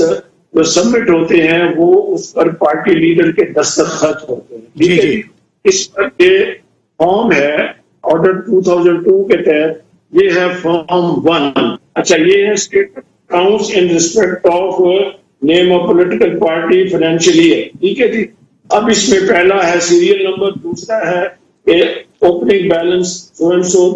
जो सबमिट होते हैं वो उस पर पार्टी लीडर के दस्तखत होते हैं। ठीक है जी। इस पर ये फॉर्म है ऑर्डर 2002 के तहत, ये है फॉर्म 1। अच्छा, ये है state accounts in respect of name of political party financial year. ठीक है जी। अब इसमें पहला है सीरियल नंबर, दूसरा है ओपनिंग बैलेंस,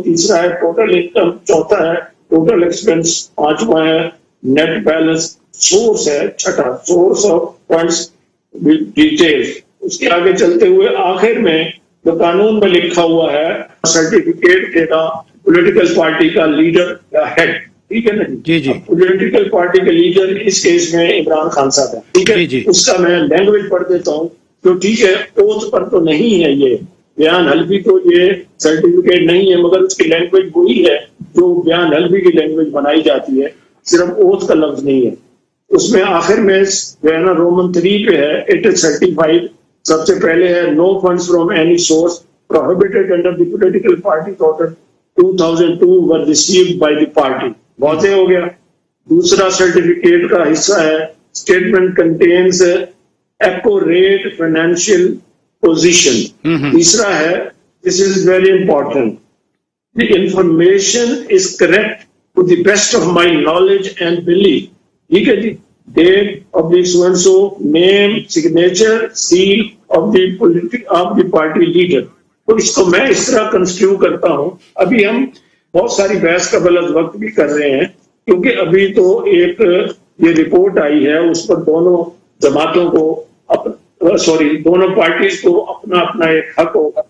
तीसरा है टोटल इनकम, चौथा है टोटल एक्सपेंस, पांचवा है नेट बैलेंस, सोर्स है छठा, सोर्स ऑफ फंड्स डिटेल्स। उसके आगे चलते हुए आखिर में जो कानून में लिखा हुआ है सर्टिफिकेट देना पॉलिटिकल पार्टी का लीडर या हेड। ठीक है ना जी जी। पॉलिटिकल पार्टी के लीडर इस केस में इमरान खान साहब है। ठीक है जी। उसका मैं लैंग्वेज पढ़ देता हूँ। तो ठीक है, ओथ पर तो नहीं है, ये बयान हल्फी तो ये सर्टिफिकेट नहीं है, मगर उसकी लैंग्वेज वही है जो बयान हल्फी की लैंग्वेज बनाई जाती है, सिर्फ ओथ का लफ्ज नहीं है। उसमें आखिर में जो है ना रोमन 3 पे है, इट इज सर्टिफाइड। सबसे पहले है no funds from any source prohibited under the political party order 2002 were received by the party. वाज़ेह हो गया। दूसरा सर्टिफिकेट का हिस्सा है statement contains accurate financial position. तीसरा है this is very important, the information is correct to the best of my knowledge and belief. ठीक है जी। Date of the so and so, name, signature, seal of the party leader. तो इसको मैं इस तरह कंस्ट्रू करता हूं। अभी हम बहुत सारी बहस का गलत वक्त भी कर रहे हैं, क्योंकि अभी तो एक ये रिपोर्ट आई है, उस पर दोनों जमातों को दोनों पार्टीज को अपना अपना एक हक होगा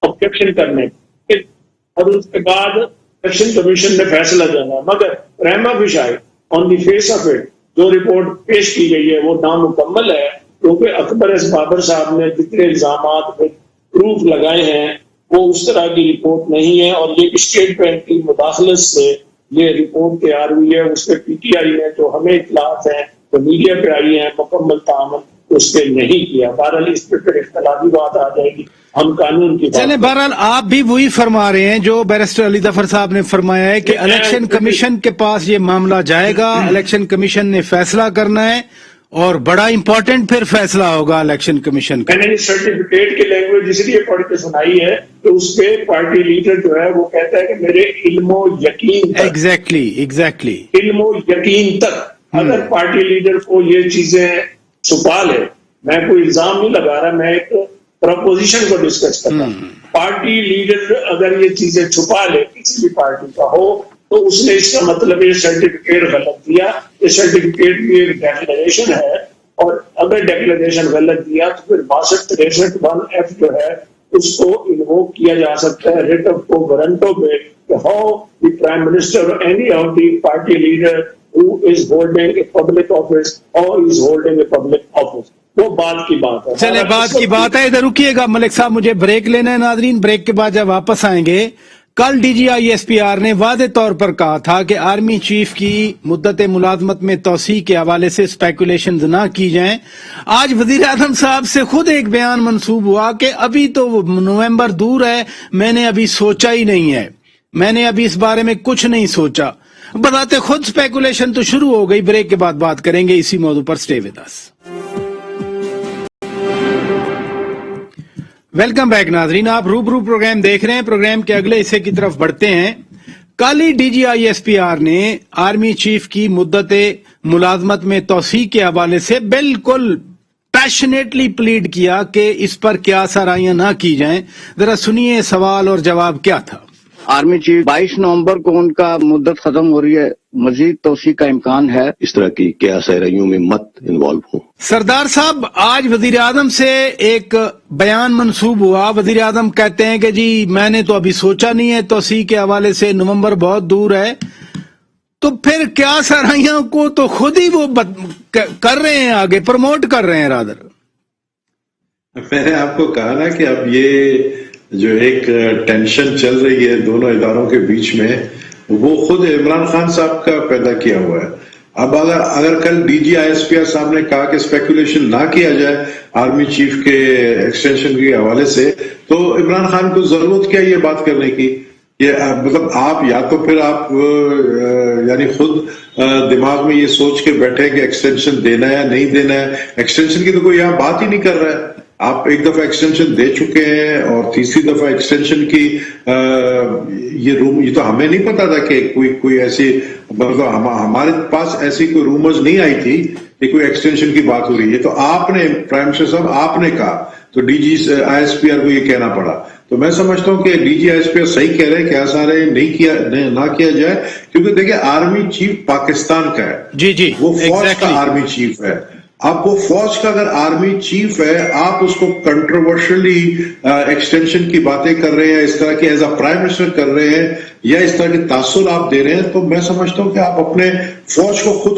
ऑब्जेक्शन करने, और उसके बाद इलेक्शन कमीशन ने फैसला देना। मगर प्रेमा विषय on the face of it जो रिपोर्ट पेश की गई है वो नामुकम्मल है, क्योंकि अकबर एस बाबर साहब ने जितने इल्जामात में प्रूफ लगाए हैं वो उस तरह की रिपोर्ट नहीं है, और ये स्टेट बैंक की मुदाखलत से ये रिपोर्ट तैयार हुई है। उस पर PTI ने जो हमें इतलात है तो मीडिया पे आई है, मुकम्मल तामल उसके नहीं किया। बहरहाल इस पे फिर इख्तलाफी बात आ जाएगी, हम कानून की चले। बहरहाल आप भी वही फरमा रहे हैं जो बैरिस्टर अली जफर साहब ने फरमाया है कि इलेक्शन कमीशन के पास ये मामला जाएगा, इलेक्शन कमीशन ने फैसला करना है, और बड़ा इंपॉर्टेंट फिर फैसला होगा इलेक्शन कमीशन का। मैंने सर्टिफिकेट की लैंग्वेज इसलिए पढ़ के सुनाई है तो उसके पार्टी लीडर जो है वो कहता है कि मेरे इल्मो यकीन तक, एग्जैक्टली इल्मो यकीन तक अगर पार्टी लीडर को ये चीजें छुपा ले, मैं कोई इल्जाम नहीं लगा रहा, मैं एक प्रपोजिशन को डिस्कस कर रहा हूँ। पार्टी लीडर अगर ये चीजें छुपा ले किसी भी पार्टी का हो तो उसने इसका मतलब ये सर्टिफिकेट गलत दिया। ये सर्टिफिकेट भी एक डिक्लेरेशन है, और अगर डिक्लेरेशन गलत दिया तो फिर 62-63(1)(f) जो है उसको इन्वोक किया जा सकता है रिट ऑफ को वारंटो पे, हाउ द प्राइम मिनिस्टर और any of the party leader who is holding a public office or is holding a public office। वो बात की बात है। चले, बात की बात है। इधर रुकिएगा मलिक साहब, मुझे ब्रेक लेना है। नाजरीन, ब्रेक के बाद जब वापस आएंगे, कल DGISPR ने वादे तौर पर कहा था कि आर्मी चीफ की मुद्दत मुलाजमत में तोसी के हवाले से स्पेकुलेशन ना की जाएं। आज वजीर आजम साहब से खुद एक बयान मंसूब हुआ कि अभी तो नवंबर दूर है, मैंने अभी सोचा ही नहीं है, मैंने अभी इस बारे में कुछ नहीं सोचा। बताते खुद स्पेकुलेशन तो शुरू हो गई। ब्रेक के बाद बात करेंगे इसी मौजू पर। Stay with us. Welcome back नाजरीन, आप रूबरू प्रोग्राम देख रहे हैं। प्रोग्राम के अगले हिस्से की तरफ बढ़ते हैं। कल ही DGISPR ने आर्मी चीफ की मुद्दत मुलाजमत में तौसीक के हवाले से बिल्कुल पैशनेटली प्लीड किया कि इस पर क्या सराहियां ना की जाएं। जरा सुनिए सवाल और जवाब क्या था। आर्मी चीफ 22 नवंबर को उनका मुद्दत खत्म हो रही है, मजीद तोसी का इम्कान है? इस तरह की क्या सहराइयों में मत इन्वॉल्व हो। सरदार साहब, आज वजीर आजम से एक बयान मंसूब हुआ। वजीर आजम कहते हैं कि जी मैंने तो अभी सोचा नहीं है, तोसी के हवाले से नवंबर बहुत दूर है। तो फिर क्या सराहियों को तो खुद ही वो कर रहे हैं, आगे प्रमोट कर रहे हैं रादर। मैंने आपको कहा ना कि अब ये जो एक टेंशन चल रही है दोनों इदारों के बीच में, वो खुद इमरान खान साहब का पैदा किया हुआ है। अब अगर कल डीजी आईएसपीआर साहब ने कहा कि स्पेकुलेशन ना किया जाए आर्मी चीफ के एक्सटेंशन के हवाले से, तो इमरान खान को जरूरत क्या ये बात करने की? ये मतलब आप या तो फिर आप यानी खुद दिमाग में ये सोच के बैठे कि एक्सटेंशन देना है या नहीं देना है। एक्सटेंशन की तो कोई यहाँ बात ही नहीं कर रहा है। आप एक दफा एक्सटेंशन दे चुके हैं और तीसरी दफा एक्सटेंशन की ये तो हमें नहीं पता था कि कोई ऐसी, मतलब हमारे पास ऐसी कोई रूमर्स नहीं आई थी कि कोई एक्सटेंशन की बात हो रही है। तो आपने प्राइम मिनिस्टर साहब आपने कहा, तो डीजी आईएसपीआर को ये कहना पड़ा। तो मैं समझता हूं कि डीजी आईएसपीआर सही कह रहे हैं कि ऐसा ना किया जाए, क्योंकि देखिए आर्मी चीफ पाकिस्तान का है। जी वो फौज का आर्मी चीफ है। आप वो फौज का अगर आर्मी चीफ है, आप उसको कंट्रोवर्शियली एक्सटेंशन की बातें कर रहे हैं, इस तरह की एज अ प्राइम मिनिस्टर कर रहे हैं, या इस तरह के तासुर आप दे रहे हैं, तो मैं समझता हूं कि आप अपने फौज को खुद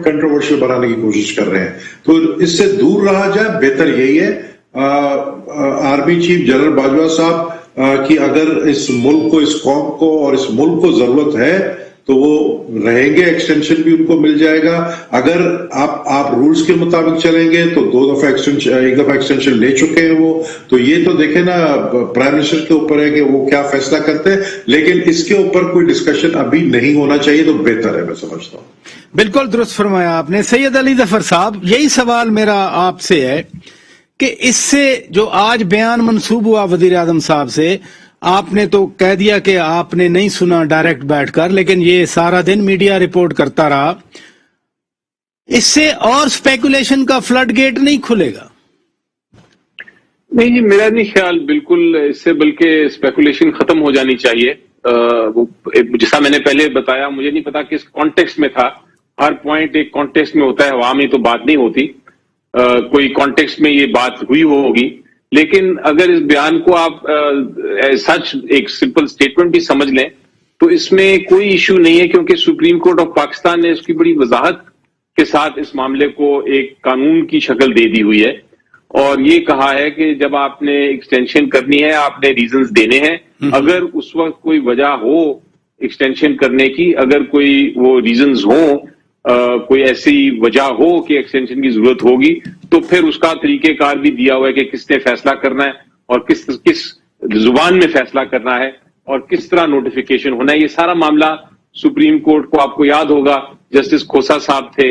कंट्रोवर्शियल बनाने की कोशिश कर रहे हैं। तो इससे दूर रहा जाए, बेहतर यही है। आर्मी चीफ जनरल बाजवा साहब की अगर इस मुल्क को, इस कौम को और इस मुल्क को जरूरत है तो वो रहेंगे, एक्सटेंशन भी उनको मिल जाएगा। अगर आप रूल्स के मुताबिक चलेंगे तो एक दफा एक्सटेंशन ले चुके हैं वो, तो ये तो देखे ना प्राइम मिनिस्टर के ऊपर है कि वो क्या फैसला करते हैं, लेकिन इसके ऊपर कोई डिस्कशन अभी नहीं होना चाहिए, तो बेहतर है, मैं समझता हूँ। बिल्कुल दुरुस्त फरमाया आपने। सैयद अली जफर साहब, यही सवाल मेरा आपसे है कि इससे जो आज बयान मंसूब हुआ वजीर आजम साहब से, आपने तो कह दिया कि आपने नहीं सुना डायरेक्ट बैठकर, लेकिन ये सारा दिन मीडिया रिपोर्ट करता रहा, इससे और स्पेकुलेशन का फ्लड गेट नहीं खुलेगा? नहीं जी, मेरा नहीं ख्याल। बिल्कुल इससे बल्कि स्पेकुलेशन खत्म हो जानी चाहिए। जैसा मैंने पहले बताया, मुझे नहीं पता किस कॉन्टेक्स्ट में था। हर पॉइंट एक कॉन्टेक्स्ट में होता है, अवाम में तो बात नहीं होती। कोई कॉन्टेक्स्ट में ये बात हुई होगी, लेकिन अगर इस बयान को आप सच एक सिंपल स्टेटमेंट भी समझ लें तो इसमें कोई इश्यू नहीं है, क्योंकि सुप्रीम कोर्ट ऑफ पाकिस्तान ने उसकी बड़ी वजाहत के साथ इस मामले को एक कानून की शक्ल दे दी हुई है और ये कहा है कि जब आपने एक्सटेंशन करनी है आपने रीजंस देने हैं। अगर उस वक्त कोई वजह हो एक्सटेंशन करने की, अगर कोई वो रीजंस हो, कोई ऐसी वजह हो कि एक्सटेंशन की जरूरत होगी, तो फिर उसका तरीकेकार भी दिया हुआ है कि किसने फैसला करना है और किस जुबान में फैसला करना है और किस तरह नोटिफिकेशन होना है। ये सारा मामला सुप्रीम कोर्ट को, आपको याद होगा जस्टिस खोसा साहब थे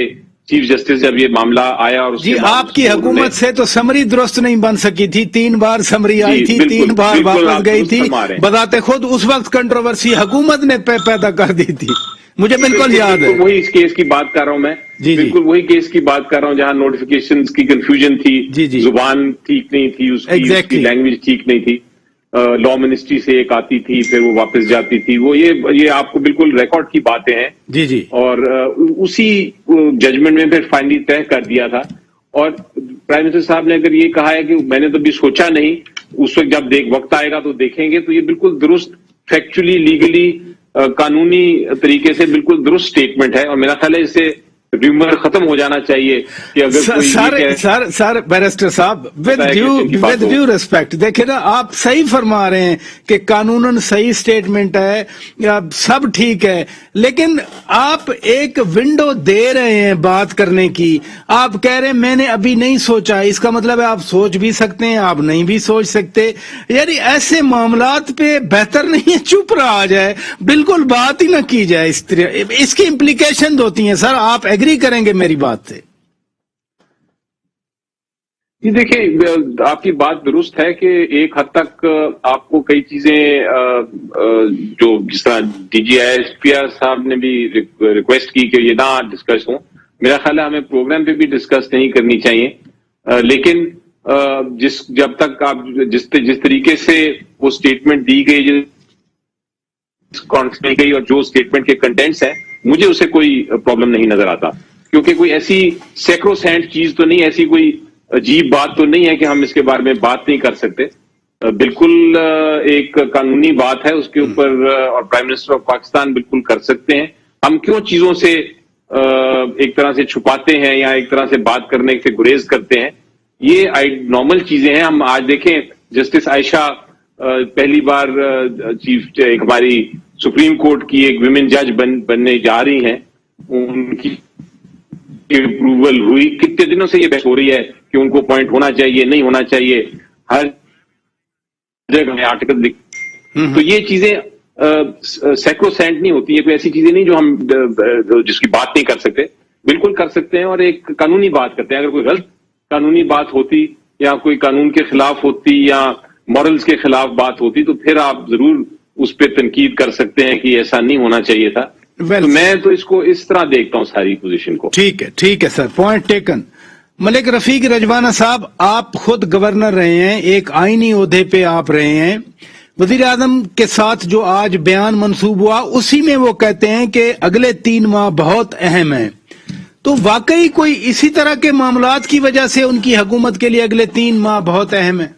चीफ जस्टिस, जब ये मामला आया और जी आपकी हुकूमत से तो समरी दुरुस्त नहीं बन सकी थी। 3 बार समरी आई थी, 3 बार वापस गई थी। बताते खुद उस वक्त कंट्रोवर्सी हुकूमत ने पैदा कर दी थी, मुझे बिल्कुल याद है। वही इस केस की बात कर रहा हूं मैं, बिल्कुल वही केस की बात कर रहा हूं जहां नोटिफिकेशंस की कंफ्यूजन थी, जुबान ठीक नहीं थी, उसकी लैंग्वेज ठीक नहीं थी, लॉ मिनिस्ट्री से एक आती थी फिर वो वापस जाती थी। वो ये आपको बिल्कुल रिकॉर्ड की बातें हैं जी और उसी जजमेंट में फिर फाइनली तय कर दिया था। और प्राइम मिनिस्टर साहब ने अगर ये कहा है कि मैंने तो अभी सोचा नहीं, उस वक्त जब वक्त आएगा तो देखेंगे, तो ये बिल्कुल दुरुस्त, फैक्चुअली, लीगली, कानूनी तरीके से बिल्कुल दुरुस्त स्टेटमेंट है और मेरा ख्याल है इससे र्यूमर खत्म हो जाना चाहिए कि अगर सर बैरिस्टर साहब, विद ड्यू रिस्पेक्ट, देखिए ना, आप सही फरमा रहे हैं कि कानूनन सही स्टेटमेंट है, सब ठीक है, लेकिन आप एक विंडो दे रहे हैं बात करने की। आप कह रहे हैं मैंने अभी नहीं सोचा, इसका मतलब है आप सोच भी सकते हैं, आप नहीं भी सोच सकते। यानी ऐसे मामलात पे बेहतर नहीं है चुप रहा जाए, बिल्कुल बात ही ना की जाए। इसकी इम्प्लीकेशन होती हैं सर, आप एग्री करेंगे मेरी बात से? जी देखिए, आपकी बात दुरुस्त है कि एक हद तक आपको कई चीजें जो जिस तरह DGISPR साहब ने भी रिक्वेस्ट की कि ये ना डिस्कस हो, मेरा ख्याल है हमें प्रोग्राम पे भी डिस्कस नहीं करनी चाहिए لیکن جب تک آپ جس طریقے سے وہ اسٹیٹمنٹ دی گئی گئی اور جو اسٹیٹمنٹ کے کنٹینٹس ہیں مجھے اسے کوئی پرابلم نہیں نظر آتا، کیونکہ کوئی ایسی سیکروسینٹ چیز تو نہیں، ایسی کوئی عجیب بات تو نہیں ہے کہ ہم اس کے بارے میں بات نہیں کر سکتے. بالکل ایک قانونی بات ہے، اس کے اوپر اور پرائم منسٹر آف پاکستان بالکل کر سکتے ہیں. ہم کیوں چیزوں سے ایک طرح سے چھپاتے ہیں یا ایک طرح سے بات کرنے سے گریز کرتے ہیں؟ یہ نارمل چیزیں ہیں. ہم آج دیکھیں جسٹس عائشہ پہلی بار ایک ہماری سپریم کورٹ کی ایک ویمن جج بننے جا رہی ہیں، ان کی اپروول ہوئی. کتنے دنوں سے یہ بحث ہو رہی ہے کہ ان کو اپوائنٹ ہونا چاہیے نہیں ہونا چاہیے، ہر جگہ میں آرٹیکل تو یہ چیزیں سیکروسینٹ نہیں ہوتی ہے، کوئی ایسی چیزیں نہیں جو ہم جس کی بات نہیں کر سکتے. بالکل کر سکتے ہیں اور ایک قانونی بات کرتے ہیں. اگر کوئی غلط قانونی بات ہوتی یا کوئی قانون کے خلاف ہوتی یا مورلز کے خلاف بات ہوتی تو پھر آپ ضرور اس پہ تنقید کر سکتے ہیں کہ ایسا نہیں ہونا چاہیے تھا. تو میں تو اس کو اس طرح دیکھتا ہوں ساری پوزیشن کو. ٹھیک ہے سر، پوائنٹ ٹیکن. ملک رفیق رجوانہ صاحب، آپ خود گورنر رہے ہیں، ایک آئینی عہدے پہ آپ رہے ہیں. وزیر اعظم کے ساتھ جو آج بیان منسوب ہوا اسی میں وہ کہتے ہیں کہ اگلے 3 ماہ بہت اہم ہیں. تو واقعی کوئی اسی طرح کے معاملات کی وجہ سے ان کی حکومت کے لیے اگلے 3 ماہ بہت اہم ہیں؟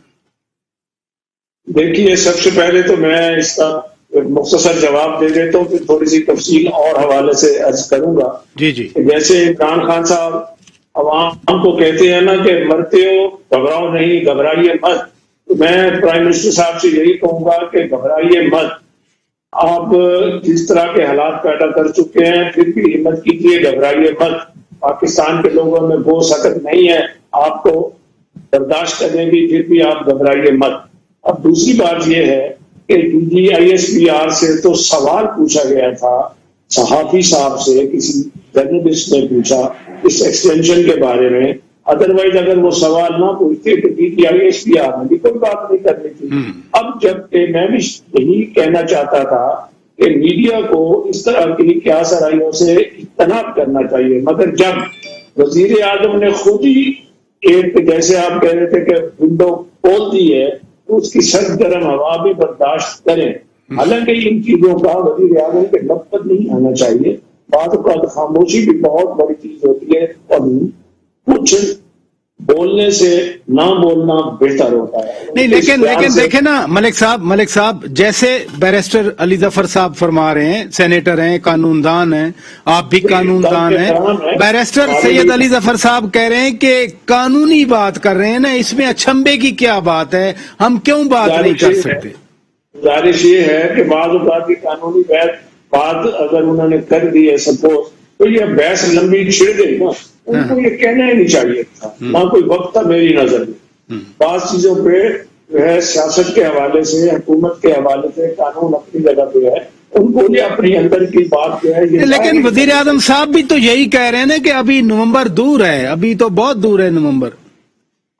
دیکھیے، سب سے پہلے تو میں اس کا مختصر جواب دے دیتا ہوں، پھر تھوڑی سی تفصیل اور حوالے سے عرض کروں گا. جی جیسے عمران خان صاحب عوام کو کہتے ہیں نا کہ مرتے ہو گھبراؤ نہیں، گھبرائیے مت. تو میں پرائم منسٹر صاحب سے یہی کہوں گا کہ گھبرائیے مت. آپ جس طرح کے حالات پیدا کر چکے ہیں پھر بھی ہمت کیجیے، گھبرائیے مت. پاکستان کے لوگوں میں وہ سخت نہیں ہے آپ کو برداشت کرنے کی، پھر بھی آپ گھبرائیے مت. اب دوسری بات یہ ہے کہ DGISPR سے تو سوال پوچھا گیا تھا صحافی صاحب سے، کسی جرنلسٹ نے پوچھا اس ایکسٹینشن کے بارے میں. ادروائز اگر وہ سوال نہ پوچھتے تو DGISPR نے بھی کوئی بات نہیں کرنی تھی. اب جب میں بھی یہی کہنا چاہتا تھا کہ میڈیا کو اس طرح کی کیا سرائیوں سے اجتناب کرنا چاہیے، مگر جب وزیر اعظم نے خود ہی ایک جیسے آپ کہہ رہے تھے کہ ونڈو کھول دی ہے تو اس کی سرد گرم ہوا بھی برداشت کریں. حالانکہ ان چیزوں کا وزیر اعظم کے لب پر نہیں آنا چاہیے. بعض اوقات خاموشی بھی بہت بڑی چیز ہوتی ہے اور کچھ بولنے سے نہ بولنا بہتر ہوتا ہے. نہیں لیکن دیکھیں نا ملک صاحب جیسے بیرسٹر علی ظفر صاحب فرما رہے ہیں، سینیٹر ہیں، قانون دان ہیں، آپ بھی قانون دان ہیں. بیرسٹر سید علی ظفر صاحب کہہ رہے ہیں کہ قانونی بات کر رہے ہیں نا، اس میں اچھمبے کی کیا بات ہے، ہم کیوں بات نہیں کر سکتے؟ گزارش یہ ہے کہ بعض اوقات کی قانونی بات اگر انہوں نے کر دی ہے سپوز تو یہ بحث لمبی چھڑ گئی نا، ان کو یہ کہنا ہی نہیں چاہیے تھا، نہ کوئی وقت تھا میری نظر میں. بعض چیزوں پہ جو ہے سیاست کے حوالے سے، حکومت کے حوالے سے قانون اپنی جگہ پہ ہے، ان کو یہ اپنی اندر کی بات جو ہے. لیکن وزیر اعظم صاحب بھی تو یہی کہہ رہے ہیں نا کہ ابھی نومبر دور ہے، ابھی تو بہت دور ہے نومبر.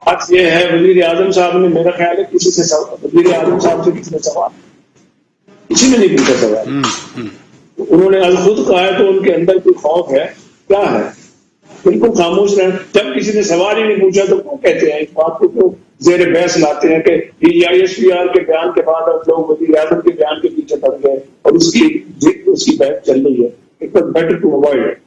بات یہ ہے وزیر اعظم صاحب نے، میرا خیال ہے کسی سے وزیر اعظم صاحب سے کسی نے سوال کسی نے نہیں پوچھا سوال. انہوں نے خود کہا ہے تو ان کے اندر کوئی خوف ہے کیا ہے؟ بالکل خاموش رہے. جب کسی نے سوال ہی نہیں پوچھا تو کیوں کہتے ہیں اس بات کو، کیوں زیر بحث لاتے ہیں کہ DGISPR کے بیان کے بعد اب لوگ وزیر اعظم کے بیان کے پیچھے پڑ گئے اور اس کی بحث چل رہی ہے. It was better to avoid it.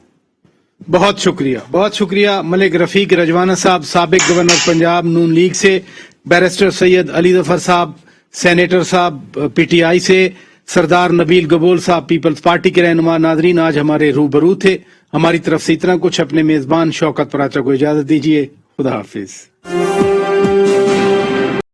بہت شکریہ ملک رفیق رجوانہ صاحب، سابق گورنر پنجاب نون لیگ سے، بیرسٹر سید علی ظفر صاحب سینیٹر صاحب PTI سے، سردار نبیل گبول صاحب پیپلز پارٹی کے رہنما. ناظرین آج ہمارے روبرو تھے. ہماری طرف سے اتنا کچھ. اپنے میزبان شوکت پراچا کو اجازت دیجیے. خدا حافظ.